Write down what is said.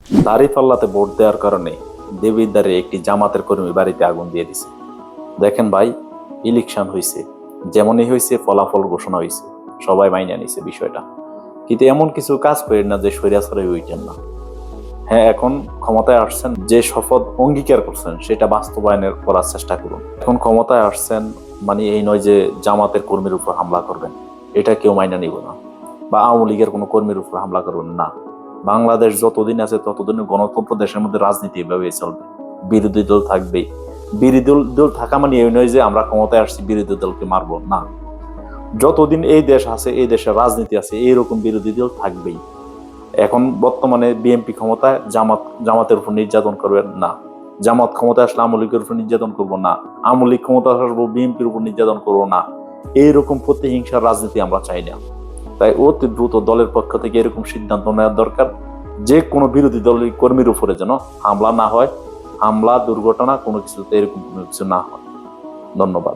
দাঁড়িপাল্লাতে vote দেওয়ার কারণে দেবিদ্বারে একটি জামাতের কর্মী বাড়িতে আগুন দিয়ে দিছে। দেখেন ভাই, ইলেকশন হয়েছে, যেমনই হয়েছে ফলাফল ঘোষণা হয়েছে, সবাই মাইনে নিছে বিষয়টা। কিন্তু এমন কিছু কাজ করেন না যে স্বৈরাচারে হইতেন না। হ্যাঁ, এখন ক্ষমতায় আসছেন, যে শপথ অঙ্গীকার করছেন সেটা বাস্তবায়নের করার চেষ্টা করুন। এখন ক্ষমতায় আসছেন মানে এই নয় যে জামাতের কর্মীর উপর হামলা করবেন, এটা কেউ মাইনা নিব না। বা আওয়ামী লীগের কোনো কর্মীর উপর হামলা করবেন না। বাংলাদেশ যতদিন আছে ততদিন গণতন্ত্র দেশের মধ্যে রাজনীতি এভাবেই চলবে। বিরোধী দল থাকবেই। বিরোধী দল থাকা মানে এই নয় যে আমরা ক্ষমতায় আসছি বিরোধী দলকে মারবো না। যতদিন এই দেশ আছে, এই দেশের রাজনীতি আছে, এইরকম বিরোধী দল থাকবেই। এখন বর্তমানে বিএনপি ক্ষমতায়, জামাতের উপর নির্যাতন করবেন না। জামাত ক্ষমতায় আসলে আওয়ামী লীগের উপর নির্যাতন করবো না। আওয়ামী লীগ ক্ষমতা আসবো বিএনপির উপর নির্যাতন করবো না। এইরকম প্রতিহিংসার রাজনীতি আমরা চাই না। তাই অতি দ্রুত দলের পক্ষ থেকে এরকম সিদ্ধান্ত নেওয়ার দরকার যে কোনো বিরোধী দলের কর্মীর উপরে যেন হামলা না হয়, হামলা দুর্ঘটনা কোনো কিছুতে এরকম কোনো কিছু না হয়। ধন্যবাদ।